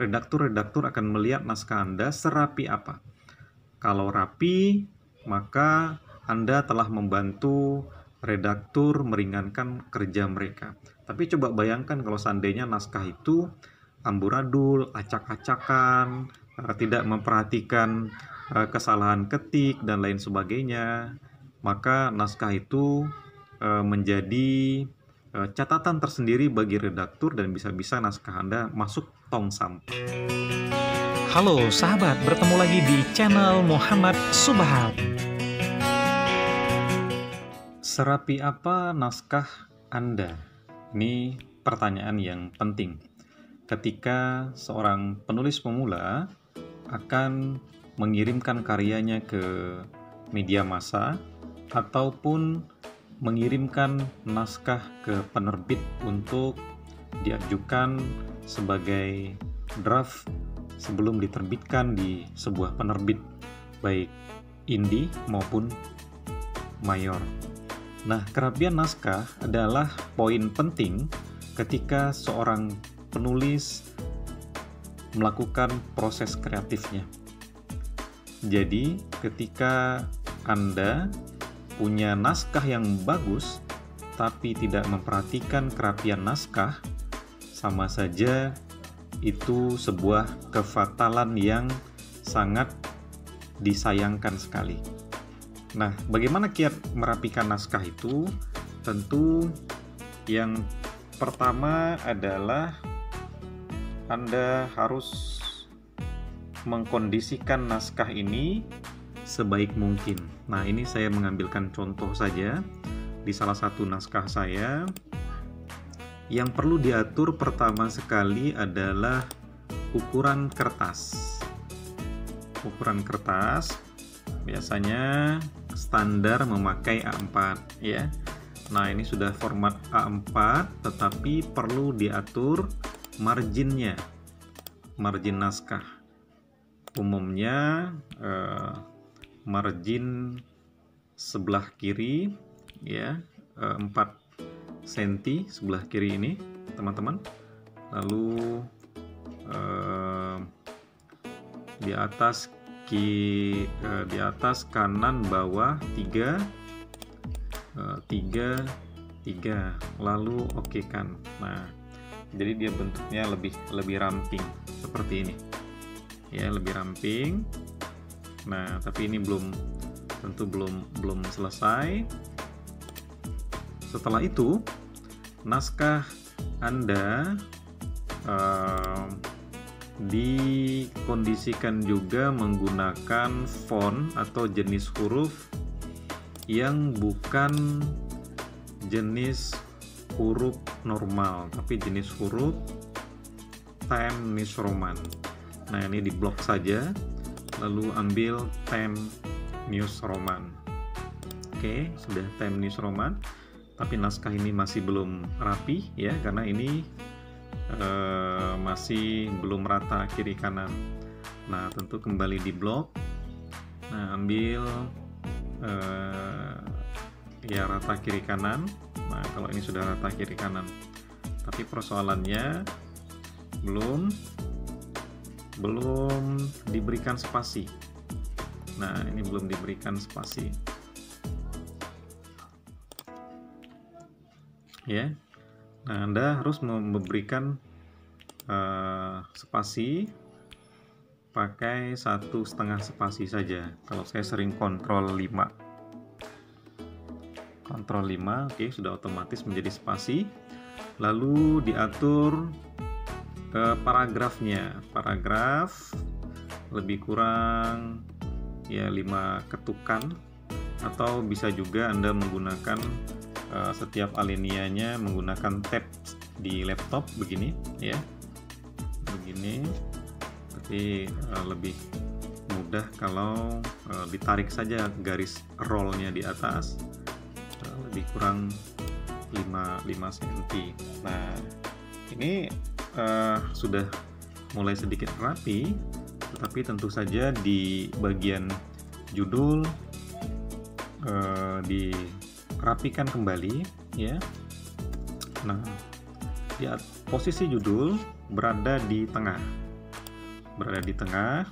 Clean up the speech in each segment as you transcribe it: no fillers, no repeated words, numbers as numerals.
redaktur akan melihat naskah Anda serapi apa. Kalau rapi, maka Anda telah membantu redaktur meringankan kerja mereka. Tapi coba bayangkan kalau seandainya naskah itu amburadul, acak-acakan, tidak memperhatikan kesalahan ketik dan lain sebagainya, maka naskah itu menjadi catatan tersendiri bagi redaktur dan bisa-bisa naskah Anda masuk tong sampah. Halo sahabat, bertemu lagi di channel Muhammad Subhat. Serapi apa naskah Anda? Ini pertanyaan yang penting. Ketika seorang penulis pemula akan mengirimkan karyanya ke media massa ataupun mengirimkan naskah ke penerbit untuk diajukan sebagai draft sebelum diterbitkan di sebuah penerbit, baik indie maupun mayor. Nah, kerapian naskah adalah poin penting ketika seorang penulis melakukan proses kreatifnya. Jadi, ketika Anda punya naskah yang bagus, tapi tidak memperhatikan kerapian naskah, sama saja itu sebuah kefatalan yang sangat disayangkan sekali. Nah, bagaimana kiat merapikan naskah itu? Tentu yang pertama adalah Anda harus mengkondisikan naskah ini sebaik mungkin. Nah, ini saya mengambilkan contoh saja di salah satu naskah saya. Yang perlu diatur pertama sekali adalah ukuran kertas. Ukuran kertas biasanya standar memakai A4 ya. Nah, ini sudah format A4 tetapi perlu diatur marginnya. Margin naskah. Umumnya margin sebelah kiri ya, 4 cm sebelah kiri ini teman-teman, lalu di atas kanan bawah 3 lalu oke kan. Nah, jadi dia bentuknya lebih ramping seperti ini ya, lebih ramping. Nah, tapi ini tentu belum selesai. Setelah itu, naskah Anda dikondisikan juga menggunakan font atau jenis huruf yang bukan jenis huruf normal, tapi jenis huruf Times New Roman. Nah, ini diblok saja, lalu ambil Times New Roman. Oke, sudah Times New Roman. Tapi naskah ini masih belum rapi ya, karena ini masih belum rata kiri kanan. Nah, tentu kembali di blok. Nah, ambil ya rata kiri kanan. Nah, kalau ini sudah rata kiri kanan, tapi persoalannya belum diberikan spasi. Nah, ini belum diberikan spasi. Ya, nah Anda harus memberikan spasi pakai 1,5 spasi saja. Kalau saya sering kontrol 5, oke, sudah otomatis menjadi spasi. Lalu diatur paragrafnya, paragraf lebih kurang ya 5 ketukan, atau bisa juga Anda menggunakan setiap alinianya menggunakan tab di laptop begini ya, begini. Tapi lebih mudah kalau ditarik saja garis rollnya di atas, lebih kurang 5 cm. Nah, ini sudah mulai sedikit rapi, tetapi tentu saja di bagian judul dirapikan kembali ya. Nah, posisi judul berada di tengah berada di tengah.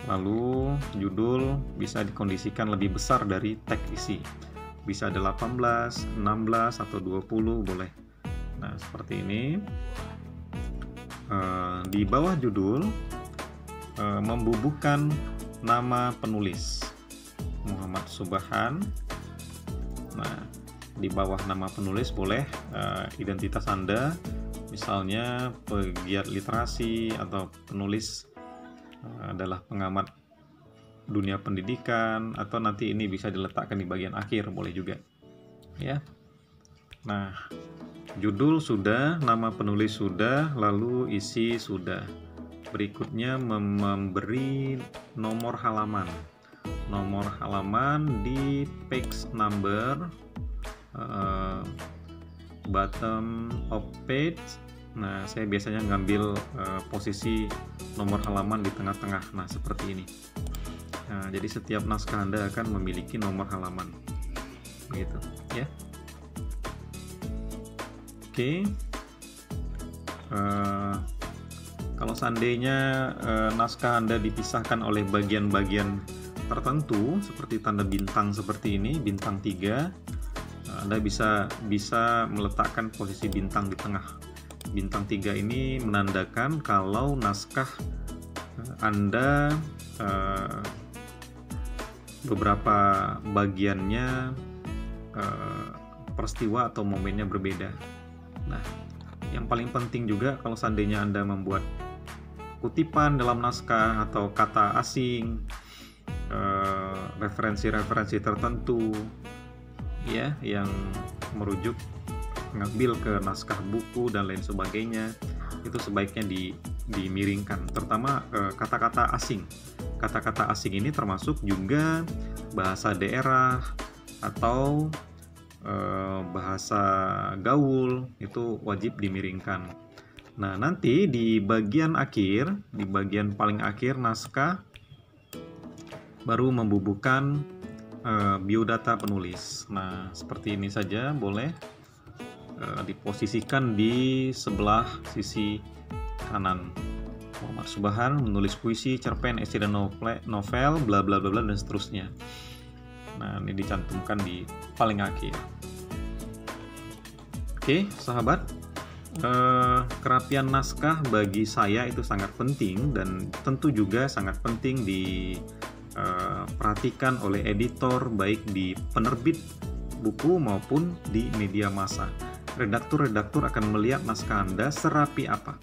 Lalu judul bisa dikondisikan lebih besar dari tag isi. Bisa ada 18, 16, atau 20 boleh. Nah, seperti ini. Di bawah judul membubuhkan nama penulis Muhammad Subhan. Nah, di bawah nama penulis boleh identitas Anda, misalnya pegiat literasi atau penulis adalah pengamat dunia pendidikan, atau nanti ini bisa diletakkan di bagian akhir, boleh juga ya. Nah, judul sudah, nama penulis sudah, lalu isi sudah. Berikutnya memberi nomor halaman. Nomor halaman di page number, bottom of page. Nah, saya biasanya ngambil posisi nomor halaman di tengah-tengah. Nah, seperti ini. Nah, jadi setiap naskah Anda akan memiliki nomor halaman. Begitu, ya. Oke. Kalau seandainya naskah Anda dipisahkan oleh bagian-bagian tertentu, seperti tanda bintang seperti ini, bintang 3, Anda bisa meletakkan posisi bintang di tengah. Bintang 3 ini menandakan kalau naskah Anda beberapa bagiannya peristiwa atau momennya berbeda. Nah, yang paling penting juga kalau seandainya Anda membuat kutipan dalam naskah atau kata asing, referensi-referensi tertentu ya yang merujuk mengambil ke naskah buku dan lain sebagainya, itu sebaiknya dimiringkan, terutama kata-kata asing. Kata-kata asing ini termasuk juga bahasa daerah atau bahasa gaul, itu wajib dimiringkan. Nah, nanti di bagian akhir, di bagian paling akhir naskah baru membubuhkan biodata penulis. Nah, seperti ini saja boleh diposisikan di sebelah sisi kanan. Muhammad Subhan menulis puisi, cerpen, esai dan novel, bla bla bla dan seterusnya. Nah, ini dicantumkan di paling akhir. Oke, sahabat, kerapian naskah bagi saya itu sangat penting dan tentu juga sangat penting diperhatikan oleh editor baik di penerbit buku maupun di media massa. Redaktur-redaktur akan melihat naskah Anda serapi apa.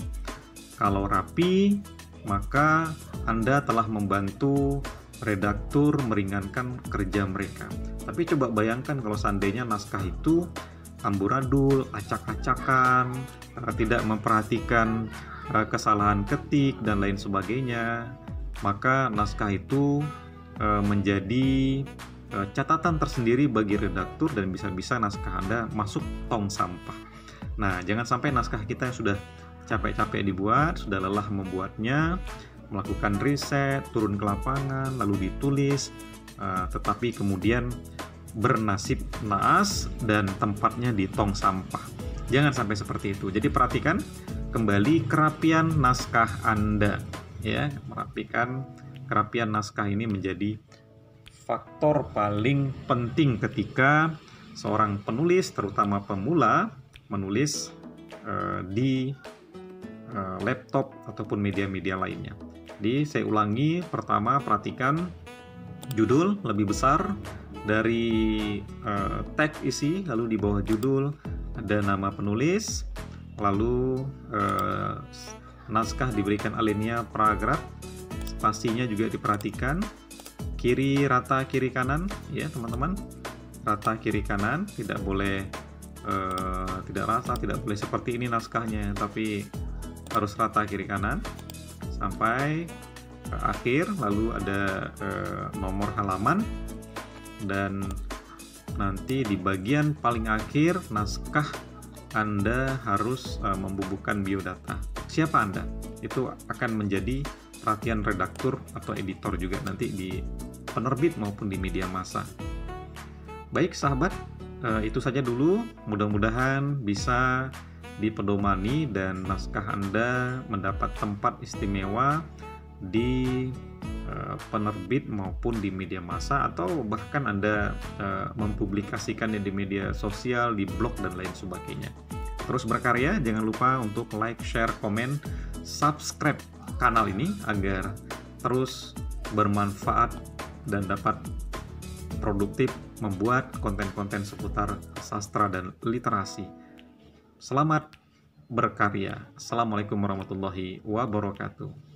Kalau rapi, maka Anda telah membantu redaktur meringankan kerja mereka. Tapi coba bayangkan kalau seandainya naskah itu amburadul, acak-acakan, tidak memperhatikan kesalahan ketik dan lain sebagainya, maka naskah itu menjadi catatan tersendiri bagi redaktur dan bisa-bisa naskah Anda masuk tong sampah. Nah, jangan sampai naskah kita yang sudah capek-capek dibuat, sudah lelah membuatnya, melakukan riset, turun ke lapangan, lalu ditulis, tetapi kemudian bernasib naas dan tempatnya di tong sampah. Jangan sampai seperti itu. Jadi perhatikan kembali kerapian naskah Anda, ya. Merapikan kerapian naskah ini menjadi faktor paling penting ketika seorang penulis, terutama pemula, menulis di laptop ataupun media-media lainnya. Jadi saya ulangi, pertama perhatikan judul lebih besar dari tag isi, lalu di bawah judul ada nama penulis, lalu naskah diberikan alinea paragraf, spasinya juga diperhatikan, kiri rata kiri kanan ya teman-teman, rata kiri kanan, tidak boleh tidak rata, tidak boleh seperti ini naskahnya, tapi harus rata kiri kanan sampai ke akhir. Lalu ada nomor halaman, dan nanti di bagian paling akhir naskah Anda harus membubuhkan biodata. Siapa Anda? Itu akan menjadi perhatian redaktur atau editor juga nanti di penerbit maupun di media massa. Baik sahabat, itu saja dulu. Mudah-mudahan bisa dipedomani dan naskah Anda mendapat tempat istimewa di penerbit maupun di media massa, atau bahkan Anda mempublikasikannya di media sosial, di blog dan lain sebagainya. Terus berkarya, jangan lupa untuk like, share, komen, subscribe kanal ini agar terus bermanfaat dan dapat produktif membuat konten-konten seputar sastra dan literasi. Selamat berkarya. Assalamualaikum warahmatullahi wabarakatuh.